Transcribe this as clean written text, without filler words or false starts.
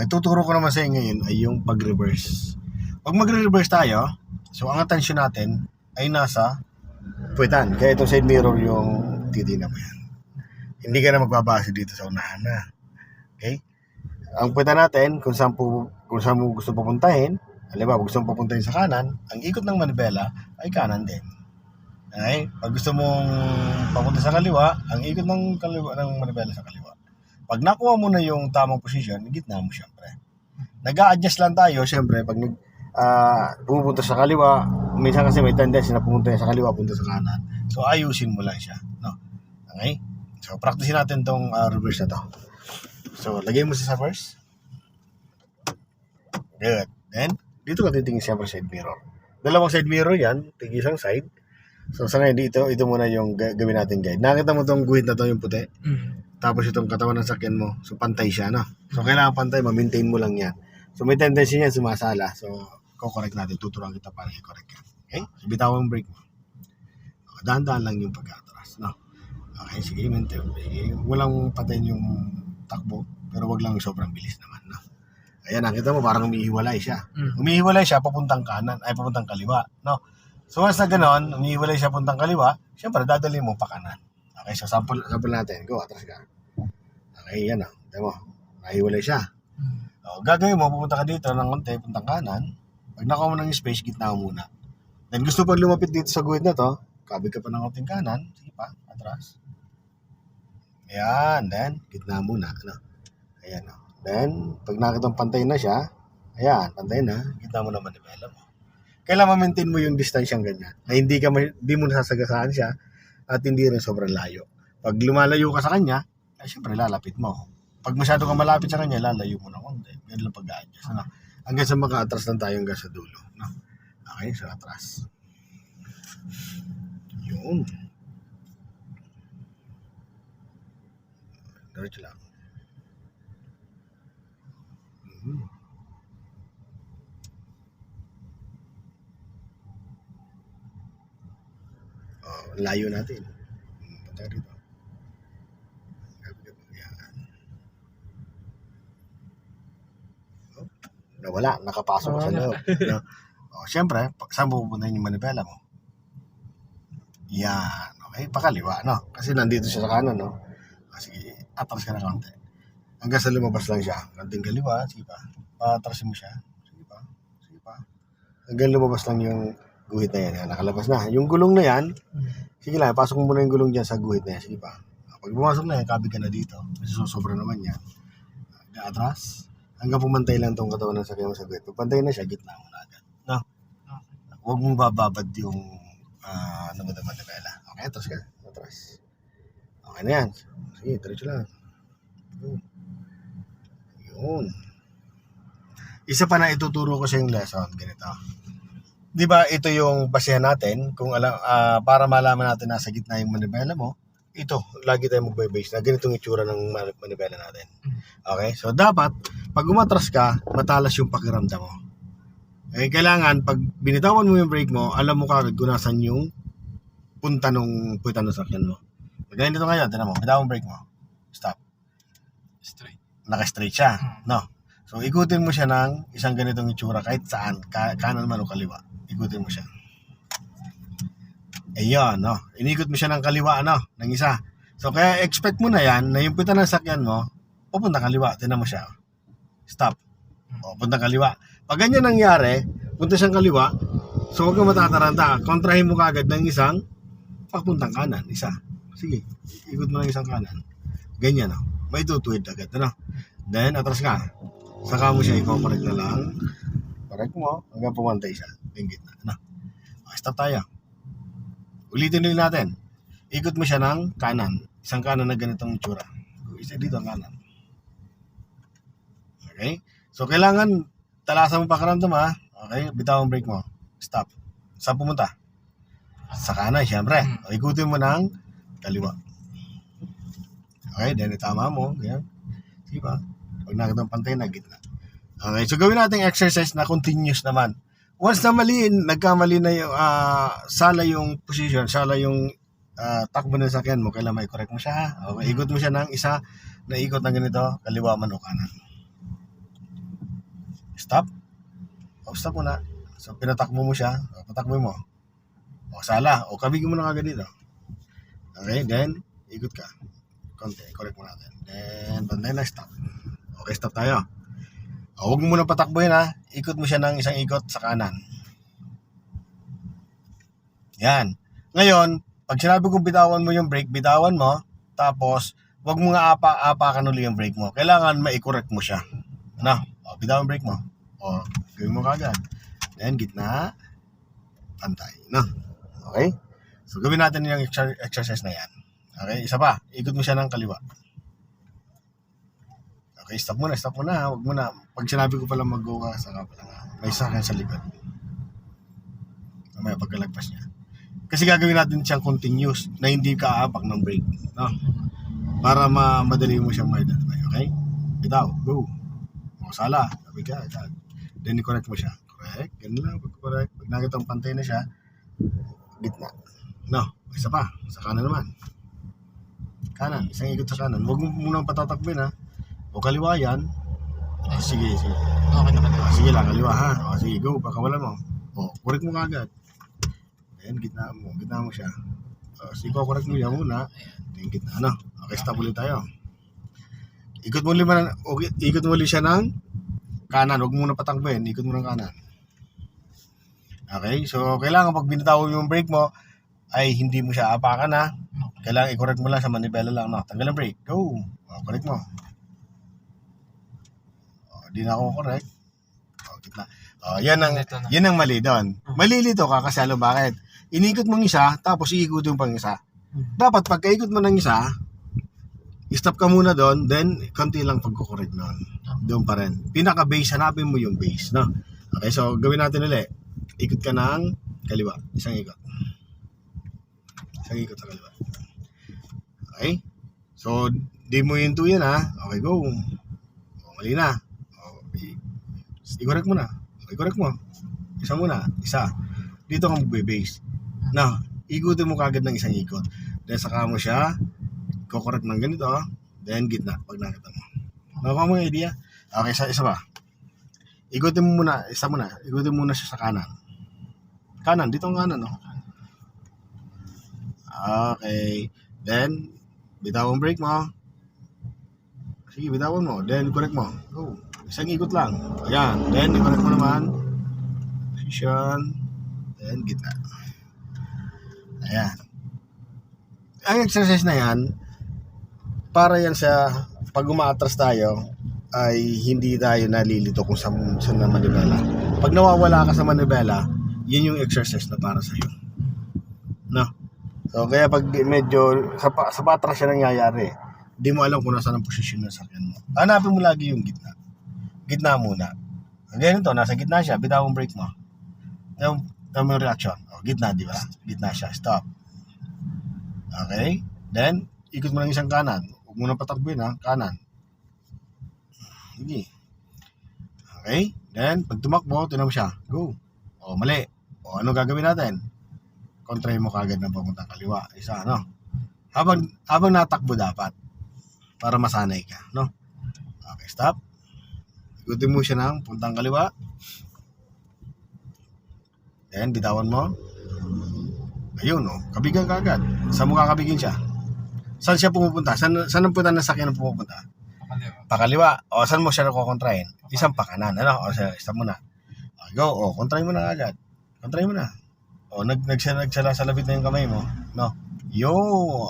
Ituturo ko naman sa inyo ngayon ay yung pag-reverse. Pag magre-reverse tayo, so ang attention natin ay nasa puwetan. Kaya itong side mirror yung titignan mo yan. Hindi ka na magbabase dito sa unahan na. Okay? Ang puwetan natin, kung saan mo gusto pupuntahin, halimbawa, gusto mong pupuntahin sa kanan, ang ikot ng manibela ay kanan din. Okay? Pag gusto mong papunta sa kaliwa, ang ikot ng manibela sa kaliwa. Pag nakuha mo na yung tamang position, gitna mo syempre. Nag-a-adjust lang tayo, syempre, pag pupunta sa kaliwa, minsan kasi may tendency na pumunta sa kaliwa, punta sa kanan. So, ayusin mo lang siya. No? Okay? So, practicein natin tong reverse na to. So, lagay mo sa reverse. Good. Then, dito ka titingin siyempre side mirror. Dalawang side mirror yan, tig isang side. So, sa ngayon dito, ito muna yung gawin natin guide. Nakita mo tong guhit na to, yung puti? Tapos itong katawan ng sakyan mo, so pantay siya, no? So, kailangan pantay, ma-maintain mo lang yan. So, may tendency niya sumasala. So, ko-correct natin. Tuturuan kita para i-correct yan. Okay? So, bitawan mo brake mo. Dahan-dahan lang yung pag-atras, no? Okay, sige, maintain. Walang patayin yung takbo, pero wag lang sobrang bilis naman, no? Ayan, nakita mo, parang umihiwalay siya. Umihiwalay siya, papuntang kanan, ay papuntang kaliwa, no? So, once na gano'n, umihiwalay siya papuntang kaliwa, syempre, dadali mo pa kanan. Okay, so sample natin. Go, atras ka. Okay, yan o. Tignan mo. Nahiwalay siya. Gagawin mo, pupunta ka dito ng konti, puntang kanan. Pag nakuha mo ng space, gitna mo muna. Then gusto pa lumapit dito sa guhit na to, kabig ka pa ng konting kanan. Sige pa, atras. Ayan, then, gitna muna. Ano? Ayan o. Then, pag nakitang pantay na siya, ayan, pantay na, gitna mo naman i-develop mo. Kailangan ma-maintain mo yung distansyang ganyan. Na hindi mo nasasagasaan siya at hindi rin sobrang layo. Pag lumalayo ka sa kanya, ay syempre lalapit mo. Pag masyado ka malapit sa kanya, lalayo mo na konti. Ganun lang pag-a-adjust. Ano? Hanggang sa maka-atras lang tayo hanggang sa dulo. No? Okay, so atras. Yun. Diretso lang. Layo natin. Punta dito. Nawala, nakapasok ka sa loob. No? Siyempre, saan mo pupuntahin yung manibela mo? Yan. Okay, pakaliwa, no? Kasi nandito siya sa kanan, no? Sige, atras ka na konti. Hanggang sa lumabas lang siya. Kanting kaliwa, sige pa. Patrasin mo siya. Sige pa. Sige pa. Hanggang lumabas lang yung guhit na yan. Nakalabas na. Yung gulong na yan, sige lang, pasok mo muna yung gulong dyan sa guhit na yan. Sige pa. Pag pumasok na yan, kabig ka na dito. Kasi sobra naman yan. Atras. Hanggang pumantay lang tong katawan ng sakyan mo sa guhit. Pag pantay na siya, gitna mo na agad. No? Huwag mong bababad yung manibela. Okay, atras ka. Atras. Okay na yan. Sige, diretso lang. Yun. Isa pa na ituturo ko sa yung lesson. Ganito. Di ba ito yung basehan natin kung para malaman natin nasa gitna yung manibela mo. Ito, lagi tayo magbe-base na ganitong itsura ng manibela natin. Okay? So, dapat, pag umatras ka, matalas yung pakiramdam mo. Okay? Kailangan, pag binitawan mo yung brake mo, alam mo kagad kung nasan yung punta nung puwitan ng sakyan mo. Pag ganito ngayon, tinan mo, bitawan brake mo. Stop. Straight. Naka-straight siya. No? So, ikutin mo siya ng isang ganitong itsura kahit saan, kanan man o kaliwa. Ikutin mo siya. Ayun, no? Inikot mo siya ng kaliwa, ng isa. So, kaya expect mo na yan, na yung puwitan ng sakyan mo, pupunta kaliwa. Tinan mo siya. Stop. Punta kaliwa. Pag ganyan nangyari, punta siyang kaliwa, so huwag kang matataranta. Kontrahin mo kagad ng isang pagpuntang kanan. Isa. Sige, ikot mo ng isang kanan. Ganyan, no? May tutuwid agad, Then, atras ka. Saka mo siya, i-correct na lang. Correct mo, hanggang pumantay siya. Yung gitna, stop tayo. Ulitin din natin. Ikot mo siya ng kanan. Isang kanan na ganitong itsura. Isa dito ang kanan. Okay? So, kailangan talasan mo pakiramdam, ha? Okay? Bitawan brake mo. Stop. Saan pumunta? Sa kanan, syempre. Ikutin mo ng kaliwa. Okay? Then, itama mo. Ganyan. Sige ba? Pag nakita ang pantay na, gitna. Okay? So, gawin natin exercise na continuous naman. Once na nagkamali na yung sala yung position, sala yung takbo ng sakyan mo, kailangan may correct mo siya. Okay, ikot mo siya ng isa na ikot na ganito, kaliwa man o kanan. Stop. Stop muna. So, pinatakbo mo siya. Patakbo mo. Sala. Kabigin mo na agad dito. Okay, then, ikot ka. Konti, correct mo natin. Then, bantay na, stop. Okay, stop tayo. Huwag mo muna patakbohin ha. Ikot mo siya ng isang ikot sa kanan. Yan. Ngayon, pag sinabi kong bitawan mo yung brake, bitawan mo. Tapos, huwag mo nga apakan ulit yung brake mo. Kailangan ma-correct mo siya. Bitawan brake mo. Gawin mo kagad. Then, gitna. Pantay. Okay? So, gawin natin yung exercise na yan. Okay? Isa pa. Ikot mo siya ng kaliwa. Okay, stop muna. Huwag muna. Pag sinabi ko pala mag-go ka, saka pala nga. May sakyan sa likod. Mamaya pagkalagpas niya. Kasi gagawin natin siyang continuous na hindi ka aapak ng brake. Para madali mo siyang ma-identify. Okay? Bitaw. Go. Sala. Sabi ka. Then, i-correct mo siya. Correct. Ganun lang. Pag-correct. Pag nakita ang pantay na siya, gitna. Isa pa. Sa kanan naman. Kanan. Isang ikot sa kanan. Huwag mo munang patatakbin ha. O kaliwa yan. Sige. Okay naman. Sige lang, kaliwa ha. Sige, go. Pakawalan mo. Correct mo kagad. Then, gitna mo siya. Sige, correct mo yan muna. Then, gitna. Okay, stop ulit tayo. Ikot mo ulit siya ng kanan. Huwag mo na patakbin. Ikot mo ng kanan. Okay, so kailangan pag binitawan yung brake mo ay hindi mo siya apakan ha. Kailangan i-correct mo lang sa manibela lang. Tanggal ang brake. Go. Correct mo. Di na ako correct. Gitna. Yan ang mali doon. Malilito ka kasi alam bakit? Inikot mo ng isa, tapos iikot yung pang isa. Dapat pagkaikot mo ng isa, stop ka muna doon, then konti lang pagkukorek noon. Doon pa rin. Pinaka-base, hanapin mo yung base. Okay, so gawin natin ulit. Ikot ka ng kaliwa. Isang ikot sa kaliwa. Okay? So, di mo yung 2 yan ha. Okay, go. Mali na. I-correct mo na. I-correct mo. Isa muna. Isa. Dito ka magbe-base. Ikutin mo kagad ng isang ikot. Then saka mo siya i-correct ng ganito. Then gitna. Pag nakita mo. Nakuha mo yung idea? Okay, isa pa. Ikutin mo muna. Isa muna. Ikutin mo muna siya sa kanan. Kanan. Dito ang kanan. Okay. Then, bitawan brake mo. Sige, bitawan mo. Then, correct mo. Go. Isang ikot lang. Ayan. Then, i-correct mo naman. Position. Then, gitna. Ayan. Ang exercise na yan, para yan sa pag umaatras tayo, ay hindi tayo nalilito kung saan na manibela. Pag nawawala ka sa manibela, yun yung exercise na para sa'yo. So, kaya pag medyo sa patras siya nangyayari, hindi mo alam kung nasaan ang posisyon ng sakyan mo. Hanapin mo lagi yung gitna. Gitna muna. Ganito, nasa gitna siya, bitawang brake mo. Tama yung reaction. Gitna, di ba? Gitna siya, stop. Okay? Then, ikot mo ng isang kanan. Huwag mo na patakbuhin ha, kanan. Sige. Okay? Then, pag tumakbo, tinan mo siya. Go. Mali. Ano gagawin natin? Kontrahin mo kagad ng papuntang kaliwa. Isa, Habang natakbo dapat. Para masanay ka, Okay, stop. Ikutin mo siya ng puntang kaliwa. Then, bitawan mo. Ayun, kabigan kagad. Saan mo kakabigin siya? Saan siya pumupunta? Saan ang punta ng sakyan na pumupunta? Pakaliwa. Saan mo siya nakokontrahin? Isang pakanan. Stop mo na. Go. Kontrahin mo na agad. Kontrahin mo na. Nagsala sa labit na yung kamay mo. Yo.